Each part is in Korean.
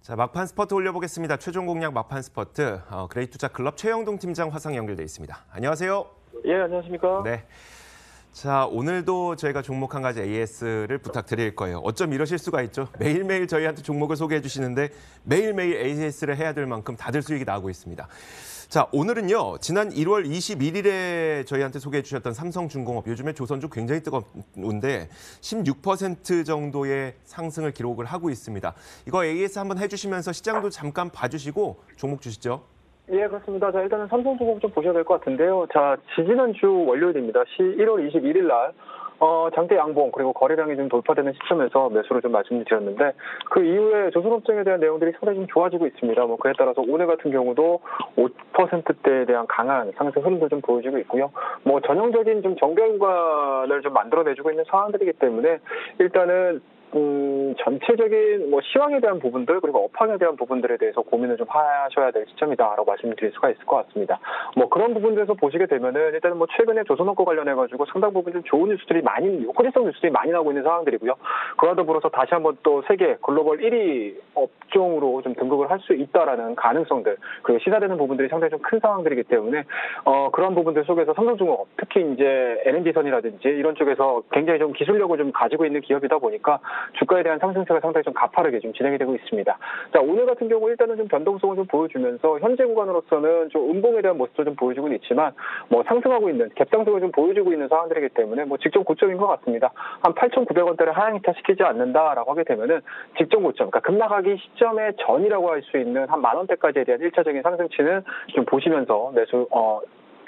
자, 막판 스퍼트 올려보겠습니다. 최종 공략 막판 스퍼트. 그레이투자 클럽 최영동 팀장 화상 연결돼 있습니다. 안녕하세요. 예, 안녕하십니까. 네. 자, 오늘도 저희가 종목 한 가지 AS를 부탁드릴 거예요. 어쩜 이러실 수가 있죠? 매일매일 저희한테 종목을 소개해 주시는데 매일매일 AS를 해야 될 만큼 다들 수익이 나고 있습니다. 자, 오늘은요. 지난 1월 21일에 저희한테 소개해 주셨던 삼성중공업, 요즘에 조선주 굉장히 뜨거운데 16% 정도의 상승을 기록을 하고 있습니다. 이거 AS 한번 해주시면서 시장도 잠깐 봐주시고 종목 주시죠. 예, 그렇습니다. 자, 일단은 삼성중공업 좀 보셔야 될 것 같은데요. 자, 지지난주 월요일입니다. 1월 21일 날 장대 양봉 그리고 거래량이 좀 돌파되는 시점에서 매수를 좀 말씀드렸는데, 그 이후에 조선업종에 대한 내용들이 상당히 좀 좋아지고 있습니다. 그에 따라서 오늘 같은 경우도 5%대에 대한 강한 상승 흐름도 좀 보여주고 있고요. 전형적인 좀 정결관을 좀 만들어내주고 있는 상황들이기 때문에 일단은 전체적인 시황에 대한 부분들 그리고 업황에 대한 부분들에 대해서 고민을 좀 하셔야 될 시점이다라고 말씀드릴 수가 있을 것 같습니다. 그런 부분들에서 보시게 되면은 일단은 최근에 조선업과 관련해가지고 상당 부분 좀 좋은 뉴스들이 호재성 뉴스들이 많이 나오고 있는 상황들이고요. 그와 더불어서 다시 한번 또 세계 글로벌 1위 업종으로 좀 등극을 할 수 있다라는 가능성들, 그리고 시사되는 부분들이 상당히 좀 큰 상황들이기 때문에 그런 부분들 속에서 삼성중공업, 특히 이제 LNG선이라든지 이런 쪽에서 굉장히 좀 기술력을 좀 가지고 있는 기업이다 보니까 주가에 대한 상승세가 상당히 좀 가파르게 좀 진행이 되고 있습니다. 자, 오늘 같은 경우 일단은 좀 변동성을 좀 보여주면서 현재 구간으로서는 좀 음봉에 대한 모습도 좀 보여주고 있지만 상승하고 있는 갭상승을 좀 보여주고 있는 상황들이기 때문에 직전 고점인 것 같습니다. 한 8,900원대를 하향 이탈시키지 않는다라고 하게 되면은 직전 고점, 그러니까 급락하기 시점의 전이라고 할 수 있는 한 10,000원대까지에 대한 1차적인 상승치는 좀 보시면서 매수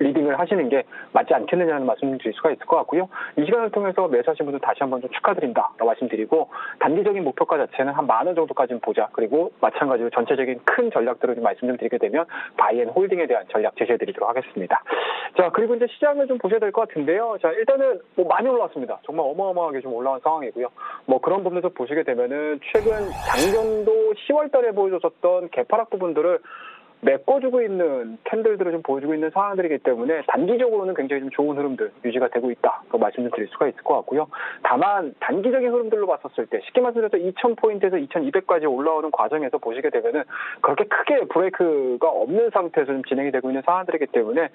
리딩을 하시는 게 맞지 않겠느냐는 말씀을 드릴 수가 있을 것 같고요. 이 시간을 통해서 매수하신 분들 다시 한번 좀 축하드린다라고 말씀드리고, 단기적인 목표가 자체는 한 10,000원 정도까지는 보자. 그리고 마찬가지로 전체적인 큰 전략들을 좀 말씀 좀 드리게 되면 바이앤홀딩에 대한 전략 제시해드리도록 하겠습니다. 자, 그리고 이제 시장을 좀 보셔야 될 것 같은데요. 자, 일단은 많이 올라왔습니다. 정말 어마어마하게 좀 올라온 상황이고요. 그런 부분에서 보시게 되면은 최근 작년도 10월 달에 보여줬었던 개파락 부분들을 메꿔주고 있는 캔들들을 좀 보여주고 있는 상황들이기 때문에 단기적으로는 굉장히 좀 좋은 흐름들 유지가 되고 있다. 그 말씀 좀 드릴 수가 있을 것 같고요. 다만 단기적인 흐름들로 봤었을 때 쉽게 말씀드려서 2,000포인트에서 2,200까지 올라오는 과정에서 보시게 되면은 그렇게 크게 브레이크가 없는 상태에서 좀 진행이 되고 있는 상황들이기 때문에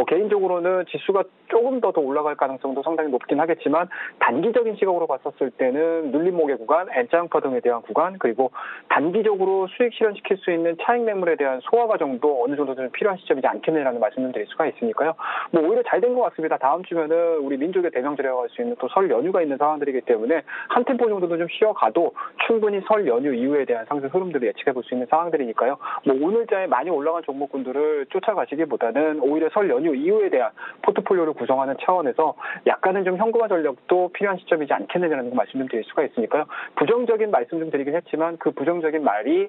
개인적으로는 지수가 조금 더 올라갈 가능성도 상당히 높긴 하겠지만, 단기적인 시각으로 봤었을 때는 눌림목의 구간, N자형파 등에 대한 구간, 그리고 단기적으로 수익 실현시킬 수 있는 차익 매물에 대한 소화가 정도 어느 정도 좀 필요한 시점이지 않겠느냐는 말씀을 드릴 수가 있으니까요. 오히려 잘 된 것 같습니다. 다음 주면은 우리 민족의 대명절이라고 할 수 있는 또 설 연휴가 있는 상황들이기 때문에 한 템포 정도는 좀 쉬어가도 충분히 설 연휴 이후에 대한 상승 흐름들을 예측해 볼 수 있는 상황들이니까요. 오늘자에 많이 올라간 종목군들을 쫓아가시기보다는 오히려 설 연휴 이후에 대한 포트폴리오를 구성하는 차원에서 약간은 좀 현금화 전략도 필요한 시점이지 않겠느냐는 말씀 좀 드릴 수가 있으니까요. 부정적인 말씀 좀 드리긴 했지만 그 부정적인 말이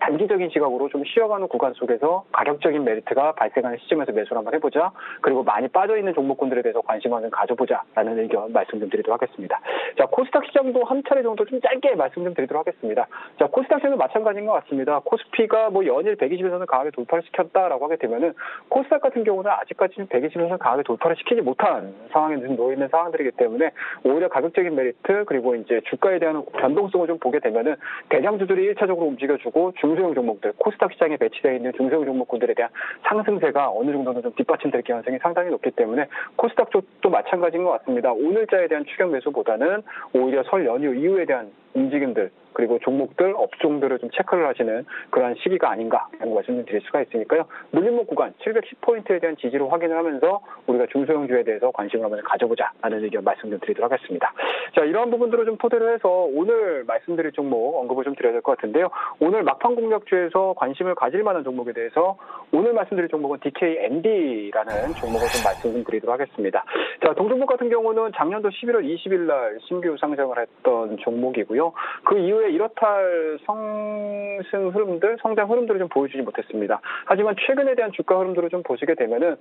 단기적인 시각으로 좀 쉬어가는 구간 속에서 가격적인 메리트가 발생하는 시점에서 매수를 한번 해보자. 그리고 많이 빠져있는 종목군들에 대해서 관심을 좀 가져보자라는 의견 말씀 좀 드리도록 하겠습니다. 자, 코스닥 시장도 한 차례 정도 좀 짧게 말씀 좀 드리도록 하겠습니다. 자, 코스닥 시장도 마찬가지인 것 같습니다. 코스피가 연일 120에서는 강하게 돌파를 시켰다라고 하게 되면은 코스닥 같은 경우는 아직까지 120에서는 강하게 돌파를 시키지 못한 상황에 놓여있는 상황들이기 때문에 오히려 가격적인 메리트 그리고 이제 주가에 대한 변동성을 좀 보게 되면은 대장주들이 1차적으로 움직여주고 중소형 종목들, 코스닥 시장에 배치되어 있는 중소형 종목군들에 대한 상승세가 어느 정도는 좀 뒷받침될 가능성이 상당히 높기 때문에 코스닥 쪽도 마찬가지인 것 같습니다. 오늘자에 대한 추격 매수보다는 오히려 설 연휴 이후에 대한 움직임들 그리고 종목들, 업종들을 좀 체크를 하시는 그러한 시기가 아닌가라는 말씀을 드릴 수가 있으니까요. 눌림목 구간 710포인트에 대한 지지로 확인을 하면서 우리가 중소형주에 대해서 관심을 한번 가져보자라는 의견 말씀 좀 드리도록 하겠습니다. 자, 이러한 부분들을 좀 토대로 해서 오늘 말씀드릴 종목 언급을 좀 드려야 될 것 같은데요. 오늘 막판 공략주에서 관심을 가질 만한 종목에 대해서 오늘 말씀드릴 종목은 DKND라는 종목을 좀 말씀 좀 드리도록 하겠습니다. 자, 동종목 같은 경우는 작년도 11월 20일 날 신규 상장을 했던 종목이고요. 그 이후에 이렇다 할 성장 흐름들을 좀 보여주지 못했습니다. 하지만 최근에 대한 주가 흐름들을 좀 보시게 되면은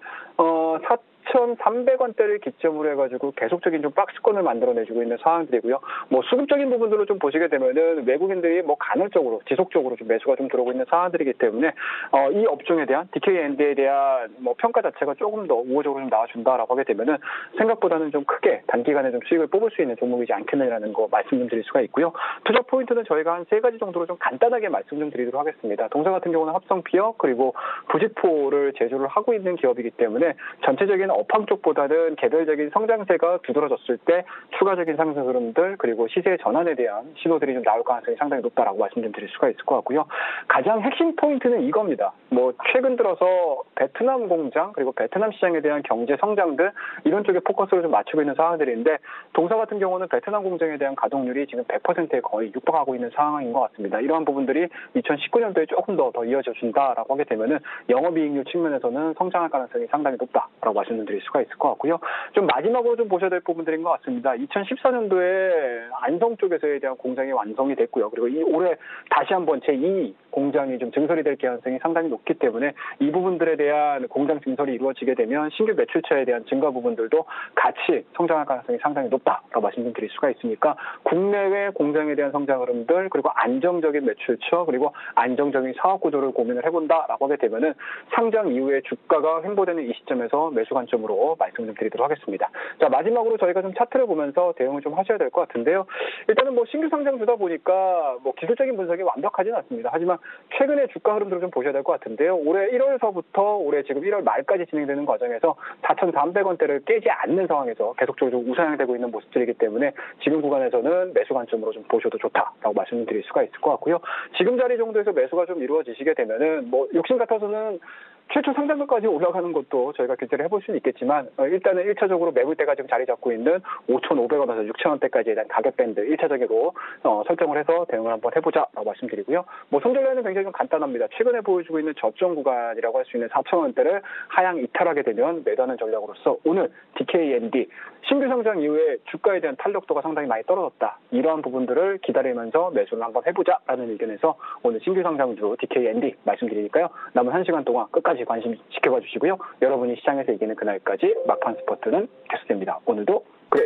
2,300원대를 기점으로 해가지고 계속적인 좀 박스권을 만들어내주고 있는 상황들이고요. 뭐 수급적인 부분들로 좀 보시게 되면은 외국인들이 뭐 간헐적으로 지속적으로 좀 매수가 좀 들어오고 있는 상황들이기 때문에 이 업종에 대한 DKND에 대한 뭐 평가 자체가 조금 더 우호적으로 좀 나와준다라고 하게 되면은 생각보다는 좀 크게 단기간에 좀 수익을 뽑을 수 있는 종목이지 않겠느냐는 거 말씀 좀 드릴 수가 있고요. 투자 포인트는 저희가 한 3가지 정도로 좀 간단하게 말씀 좀 드리도록 하겠습니다. 동사 같은 경우는 합성피어 그리고 부직포를 제조를 하고 있는 기업이기 때문에 전체적인 업황 쪽보다는 개별적인 성장세가 두드러졌을 때 추가적인 상승 흐름들 그리고 시세 전환에 대한 신호들이 좀 나올 가능성이 상당히 높다라고 말씀 좀 드릴 수가 있을 것 같고요. 가장 핵심 포인트는 이겁니다. 뭐 최근 들어서 베트남 공장 그리고 베트남 시장에 대한 경제 성장들 이런 쪽에 포커스를 좀 맞추고 있는 상황들인데 동사 같은 경우는 베트남 공장에 대한 가동률이 지금 100%에 거의 육박하고 있는 상황인 것 같습니다. 이러한 부분들이 2019년도에 조금 더 이어져 준다라고 하게 되면은 영업이익률 측면에서는 성장할 가능성이 상당히 높다라고 말씀드릴 수가 있을 것 같고요. 좀 마지막으로 좀 보셔야 될 부분들인 것 같습니다. 2014년도에 안성 쪽에서에 대한 공장이 완성이 됐고요. 그리고 올해 다시 한번 제2 공장이 좀 증설이 될 가능성이 상당히 높기 때문에 이 부분들에 대한 공장 증설이 이루어지게 되면 신규 매출처에 대한 증가 부분들도 같이 성장할 가능성이 상당히 높다라고 말씀드릴 수가 있으니까 국내외 공장에 대한 성장 흐름들 그리고 안정적인 매출처 그리고 안정적인 사업 구조를 고민을 해본다라고 하게 되면은 상장 이후에 주가가 횡보되는 이 시점에서 매수 관점으로 말씀 좀 드리도록 하겠습니다. 자, 마지막으로 저희가 좀 차트를 보면서 대응을 좀 하셔야 될 것 같은데요. 일단은 뭐 신규 상장주다 보니까 뭐 기술적인 분석이 완벽하지는 않습니다. 하지만 최근의 주가 흐름들을 좀 보셔야 될 것 같은데요. 올해 1월서부터 올해 지금 1월 말까지 진행되는 과정에서 4,300원대를 깨지 않는 상황에서 계속적으로 좀 우상향되고 있는 모습들이기 때문에 지금 구간에서는 매수 관점으로 좀 보셔도 좋다라고 말씀드릴 수가 있을 것 같고요. 지금 자리 정도에서 매수가 좀 이루어지시게 되면은 뭐 욕심 같아서는 최초 상장가까지 올라가는 것도 저희가 결제를 해볼 수는 있겠지만 일단은 1차적으로 매물대가 지금 자리 잡고 있는 5,500원에서 6,000원대까지에 대한 가격 밴드 1차적으로 설정을 해서 대응을 한번 해보자라고 말씀드리고요. 뭐 손절량은 굉장히 좀 간단합니다. 최근에 보여주고 있는 저점 구간이라고 할 수 있는 4,000원대를 하향 이탈하게 되면 매도하는 전략으로서 오늘 DKND 신규 상장 이후에 주가에 대한 탄력도가 상당히 많이 떨어졌다. 이러한 부분들을 기다리면서 매수를 한번 해보자라는 의견에서 오늘 신규 상장주 DKND 말씀드리니까요. 남은 1시간 동안 끝까지 관심 지켜봐 주시고요. 여러분이 시장에서 이기는 그날까지 막판 스포트는 계속됩니다. 오늘도 그래.